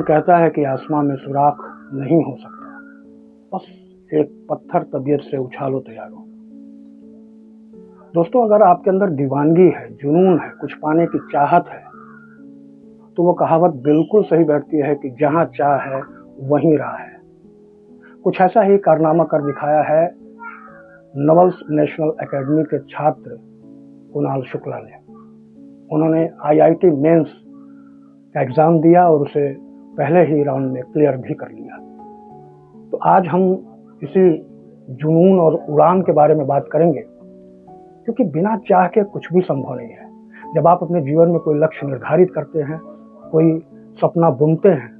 मन कहता है कि आसमां में सुराख नहीं हो सकता, बस एक पत्थर तबीयत से उछालो तैयार हो। दोस्तों, अगर आपके अंदर दीवानगी है, जुनून है, कुछ पाने की चाहत है, तो वो कहावत बिल्कुल सही बैठती है कि जहां चाह है वहीं राह है। कुछ ऐसा ही कारनामा कर दिखाया है नवल्स नेशनल एकेडमी के छात्र कुणाल शुक्ला ने। उन्होंने आईआईटी मेंस का एग्जाम दिया और उसे पहले ही राउंड में क्लियर भी कर लिया। तो आज हम इसी जुनून और उड़ान के बारे में बात करेंगे, क्योंकि बिना चाह के कुछ भी संभव नहीं है। जब आप अपने जीवन में कोई लक्ष्य निर्धारित करते हैं, कोई सपना बुनते हैं,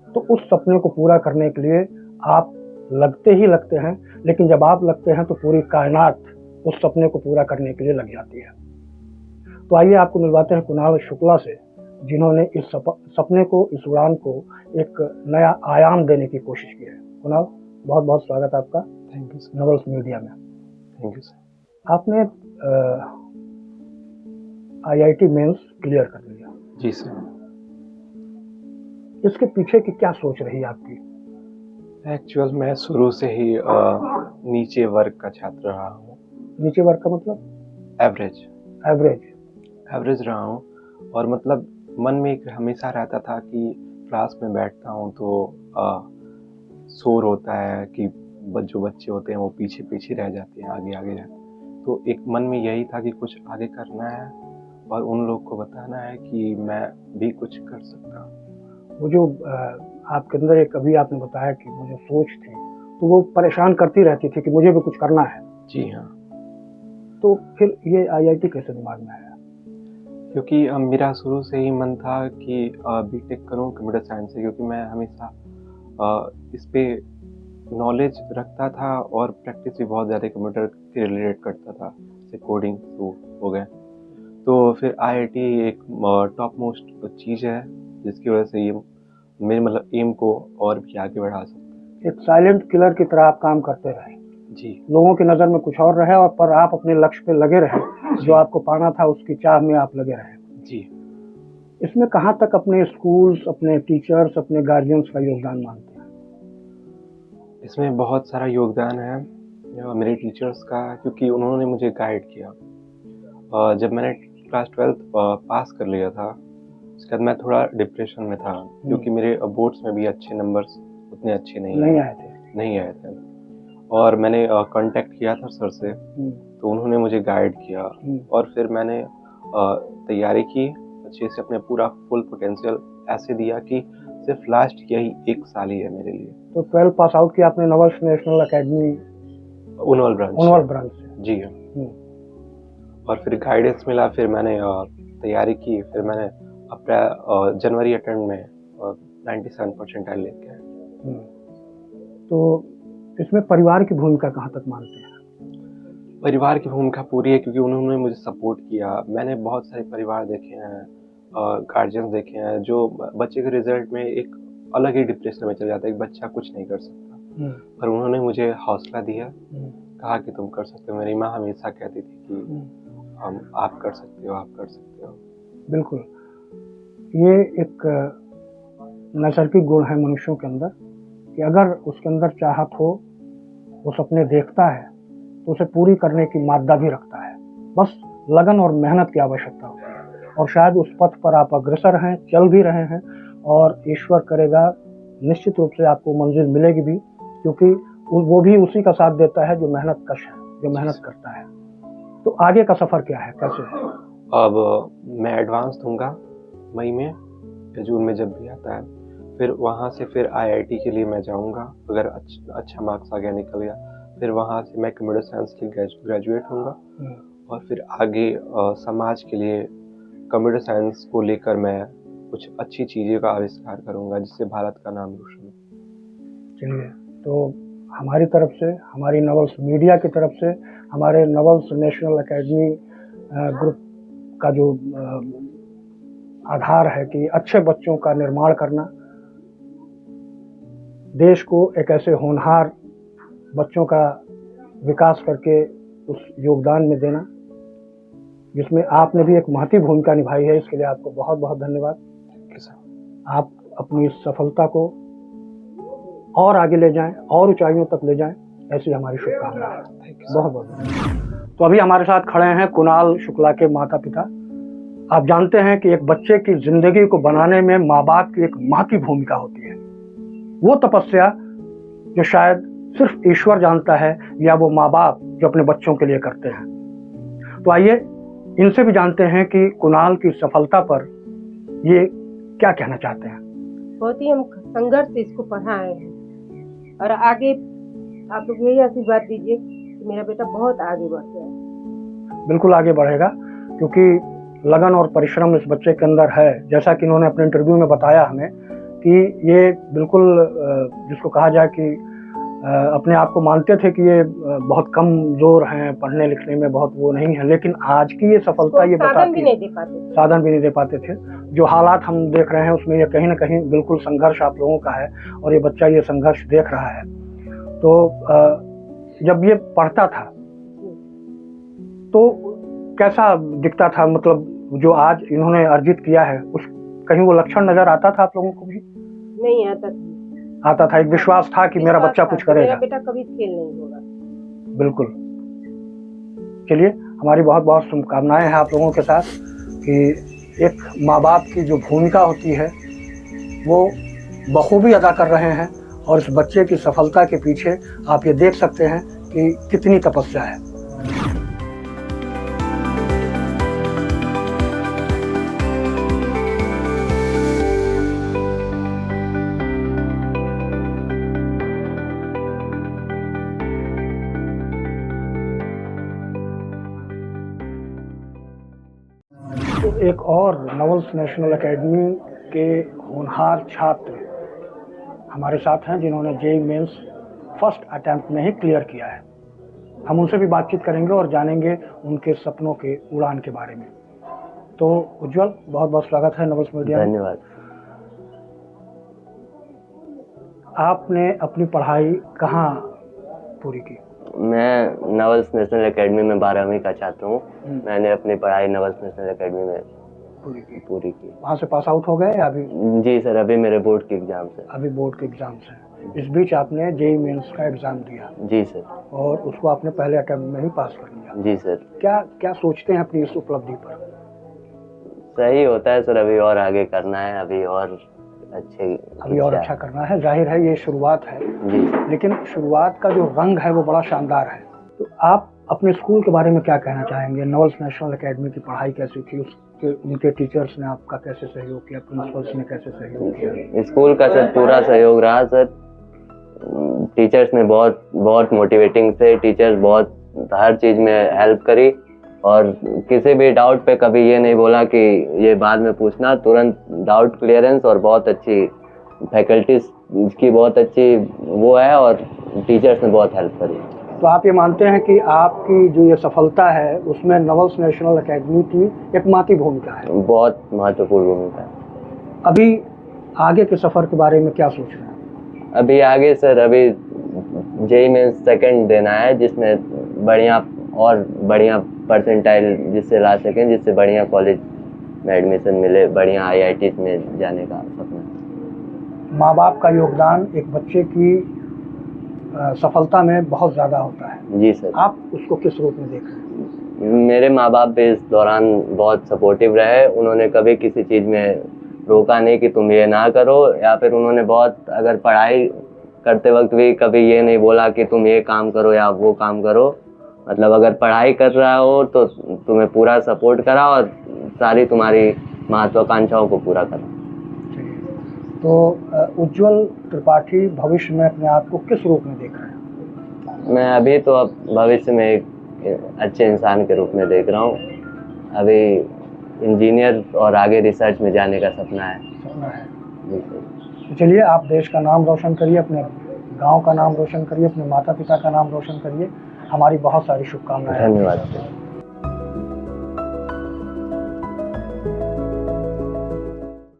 तो उस सपने को पूरा करने के लिए आप लगते ही लगते हैं, लेकिन जब आप लगते हैं तो पूरी कायनात उस सपने को पूरा करने के लिए लग जाती है। तो आइए आपको मिलवाते हैं कुणाल शुक्ला से, जिन्होंने इस सपने को, इस उड़ान को एक नया आयाम देने की कोशिश की है। कुणाल, बहुत बहुत स्वागत है आपका। Thank you sir. Navals media में। Thank you sir. आपने आईआईटी मेंस क्लियर कर लिया। जी सर। इसके पीछे की क्या सोच रही है आपकी? एक्चुअल मैं शुरू से ही नीचे वर्ग का छात्र रहा हूँ। नीचे वर्ग का मतलब? एवरेज एवरेज रहा हूँ। और मतलब मन में एक हमेशा रहता था कि क्लास में बैठता हूँ तो शोर होता है कि जो बच्चे होते हैं वो पीछे पीछे रह जाते हैं, आगे आगे रहते हैं। तो एक मन में यही था कि कुछ आगे करना है और उन लोग को बताना है कि मैं भी कुछ कर सकता हूँ। वो जो आपके अंदर एक, अभी आपने बताया कि मुझे सोच थी, तो वो परेशान करती रहती थी कि मुझे भी कुछ करना है। जी हाँ। तो फिर ये आईआईटी कैसे दिमाग में आया? क्योंकि मेरा शुरू से ही मन था कि बीटेक करूं कंप्यूटर साइंस से, क्योंकि मैं हमेशा इस पे नॉलेज रखता था और प्रैक्टिस भी बहुत ज़्यादा कंप्यूटर के रिलेटेड करता था, जैसे कोडिंग हो गए। तो फिर आईआईटी एक टॉप मोस्ट चीज़ है जिसकी वजह से ये मेरे मतलब एम को और भी आगे बढ़ा सकते हैं। एक साइलेंट किलर की तरह आप काम करते रहे जी। लोगों की नज़र में कुछ और रहे, और पर आप अपने लक्ष्य पे लगे रहे, जो आपको पाना था उसकी चाह में आप लगे रहे। जी। इसमें कहाँ तक अपने स्कूल्स, अपने टीचर्स, अपने गार्जियंस का योगदान मानते हैं? इसमें बहुत सारा योगदान है मेरे टीचर्स का, क्योंकि उन्होंने मुझे गाइड किया। जब मैंने क्लास 12th पास कर लिया था, उसके बाद मैं थोड़ा डिप्रेशन में था, क्योंकि मेरे बोर्ड्स में भी अच्छे नंबर्स उतने अच्छे नहीं आए थे। और मैंने कांटेक्ट किया था सर से, तो उन्होंने मुझे गाइड किया और फिर मैंने तैयारी की अच्छे से, अपने पूरा फुल पोटेंशियल ऐसे दिया कि सिर्फ लास्ट यही 1 साल ही है मेरे लिए। तो 12 पास आउट किया आपने नवल्स नेशनल एकेडमी उनवल ब्रांच से। जी हाँ। और फिर गाइडेंस मिला, फिर मैंने तैयारी की, फिर मैंने जनवरी अटेम्प्ट में 97 परसेंटाइल लेके आया। तो इसमें परिवार की भूमिका कहाँ तक मानते हैं? परिवार की भूमिका पूरी है, क्योंकि उन्होंने मुझे सपोर्ट किया। मैंने बहुत सारे परिवार देखे हैं, गार्जियन देखे हैं, जो बच्चे के रिजल्ट में एक अलग ही डिप्रेशन में चल जाता है, एक बच्चा कुछ नहीं कर सकता। पर उन्होंने मुझे हौसला दिया, कहा कि तुम कर सकते हो। मेरी माँ हमेशा कहती थी कि आप कर सकते हो, आप कर सकते हो। बिल्कुल, ये एक नैसर्गिक गुण है मनुष्यों के अंदर कि अगर उसके अंदर चाहत हो, वो सपने देखता है, तो उसे पूरी करने की मादा भी रखता है। बस लगन और मेहनत की आवश्यकता होती है, और शायद उस पथ पर आप अग्रसर हैं, चल भी रहे हैं, और ईश्वर करेगा निश्चित रूप से आपको मंजिल मिलेगी भी, क्योंकि वो भी उसी का साथ देता है जो मेहनत कश है, जो मेहनत करता है। तो आगे का सफर क्या है, कैसे है? अब मैं एडवांस दूंगा मई में या जून में, जब भी आता है। फिर वहाँ से फिर आईआईटी के लिए मैं जाऊंगा, अगर अच्छा मार्क्स आ गया, निकल गया। फिर वहाँ से मैं कंप्यूटर साइंस के ग्रेजुएट होऊंगा, और फिर आगे समाज के लिए कंप्यूटर साइंस को लेकर मैं कुछ अच्छी चीज़ों का आविष्कार करूंगा, जिससे भारत का नाम रोशन हो। चलिए, तो हमारी तरफ से, हमारी नवल्स मीडिया की तरफ से, हमारे नवल्स नेशनल एकेडमी ग्रुप का जो आधार है कि अच्छे बच्चों का निर्माण करना, देश को एक ऐसे होनहार बच्चों का विकास करके उस योगदान में देना, जिसमें आपने भी एक महती भूमिका निभाई है। इसके लिए आपको बहुत बहुत धन्यवाद। आप अपनी इस सफलता को और आगे ले जाएं, और ऊंचाइयों तक ले जाएं, ऐसी हमारी शुभकामनाएं हैं। बहुत बहुत धन्यवाद। तो अभी हमारे साथ खड़े हैं कुणाल शुक्ला के माता पिता। आप जानते हैं कि एक बच्चे की जिंदगी को बनाने में माँ बाप की एक माँ की भूमिका होती है। वो तपस्या जो शायद सिर्फ ईश्वर जानता है, या वो माँ बाप जो अपने बच्चों के लिए करते हैं। तो आइए इनसे भी जानते हैं कि कुणाल की सफलता पर ये क्या कहना चाहते हैं। बहुत ही हम संघर्ष से इसको पढ़ाए हैं, और आगे आप लोग यही आशीर्वाद दीजिए कि मेरा बेटा बहुत आगे बढ़ जाए। बिल्कुल आगे बढ़ेगा, क्योंकि लगन और परिश्रम इस बच्चे के अंदर है। जैसा कि इन्होंने अपने इंटरव्यू में बताया हमें कि ये बिल्कुल जिसको कहा जाए कि अपने आप को मानते थे कि ये बहुत कमजोर हैं, पढ़ने लिखने में बहुत वो नहीं है, लेकिन आज की ये सफलता ये बताती है, साधन भी नहीं दे पाते थे। जो हालात हम देख रहे हैं उसमें ये कहीं ना कहीं बिल्कुल संघर्ष आप लोगों का है, और ये बच्चा ये संघर्ष देख रहा है। तो जब ये पढ़ता था तो कैसा दिखता था, मतलब जो आज इन्होंने अर्जित किया है उस कहीं वो लक्षण नजर आता था आप लोगों को भी? नहीं आता था। एक विश्वास था कि मेरा बच्चा कुछ करेगा, मेरा बेटा कभी फेल नहीं होगा। बिल्कुल। चलिए, हमारी बहुत बहुत शुभकामनाएं हैं आप लोगों के साथ कि एक माँ बाप की जो भूमिका होती है वो बखूबी अदा कर रहे हैं, और इस बच्चे की सफलता के पीछे आप ये देख सकते हैं कि कितनी तपस्या है। तो एक और नवल्स नेशनल एकेडमी के होनहार छात्र हमारे साथ हैं जिन्होंने जेईई मेंस फर्स्ट अटेम्प्ट में ही क्लियर किया है। हम उनसे भी बातचीत करेंगे और जानेंगे उनके सपनों के उड़ान के बारे में। तो उज्जवल, बहुत बहुत स्वागत है नवल्स मीडिया में। धन्यवाद। आपने अपनी पढ़ाई कहाँ पूरी की? मैं नवल्स नेशनल एकेडमी में 12वीं का छात्र हूँ। मैंने अपनी पढ़ाई नवल्स नेशनल एकेडमी में पूरी की। वहाँ से पास आउट हो गए अभी? जी सर, अभी मेरे बोर्ड के एग्जाम है। अभी बोर्ड के एग्जाम्स हैं। इस बीच आपने जेईई मेंस का एग्जाम दिया? जी सर। और उसको आपने पहले अटेम्प्ट में ही पास कर लिया? जी सर। क्या सोचते हैं अपनी इस उपलब्धि पर? सही होता है सर, अभी और आगे करना है, अभी और अच्छा करना है। जाहिर है ये शुरुआत है जी, लेकिन शुरुआत का जो रंग है वो बड़ा शानदार है। तो आप अपने स्कूल के बारे में क्या कहना चाहेंगे? नवल्स नेशनल एकेडमी की पढ़ाई कैसी थी, उनके टीचर्स ने आपका कैसे सहयोग किया, प्रिंसिपल्स ने कैसे सहयोग किया? स्कूल का सर पूरा सहयोग रहा सर। टीचर्स ने बहुत मोटिवेटिंग थे। टीचर्स बहुत हर चीज में हेल्प करी, और किसी भी डाउट पे कभी ये नहीं बोला कि ये बाद में पूछना। तुरंत डाउट क्लियरेंस, और बहुत अच्छी फैकल्टीज की बहुत अच्छी वो है, और टीचर्स ने बहुत हेल्प करी। तो आप ये मानते हैं कि आपकी जो ये सफलता है उसमें नवल्स नेशनल एकेडमी की एक माँ की भूमिका है? बहुत महत्वपूर्ण भूमिका है। अभी आगे के सफर के बारे में क्या सोच रहे हैं? अभी आगे सर, अभी जेईई में सेकंड देना है, जिसमें बढ़िया परसेंटाइल जिससे ला सकें, जिससे बढ़िया कॉलेज में एडमिशन मिले, बढ़िया आईआईटी में जाने का सपना है। माँ बाप का योगदान एक बच्चे की सफलता में बहुत ज़्यादा होता है। जी सर। आप उसको किस रूप में देख रहे हैं? मेरे माँ बाप भी इस दौरान बहुत सपोर्टिव रहे। उन्होंने कभी किसी चीज़ में रोका नहीं कि तुम ये ना करो, या फिर उन्होंने बहुत, अगर पढ़ाई करते वक्त भी कभी ये नहीं बोला कि तुम ये काम करो या वो काम करो। मतलब अगर पढ़ाई कर रहा हो तो तुम्हें पूरा सपोर्ट करा, और सारी तुम्हारी महत्वाकांक्षाओं को पूरा करा। तो उज्जवल त्रिपाठी भविष्य में अपने आप को किस रूप में देख रहे हैं? मैं अभी तो अब भविष्य में एक अच्छे इंसान के रूप में देख रहा हूँ। अभी इंजीनियर और आगे रिसर्च में जाने का सपना है। जी सर। चलिए, आप देश का नाम रोशन करिए, अपने गांव का नाम रोशन करिए, अपने माता पिता का नाम रोशन करिए। हमारी बहुत सारी शुभकामनाएं। धन्यवाद।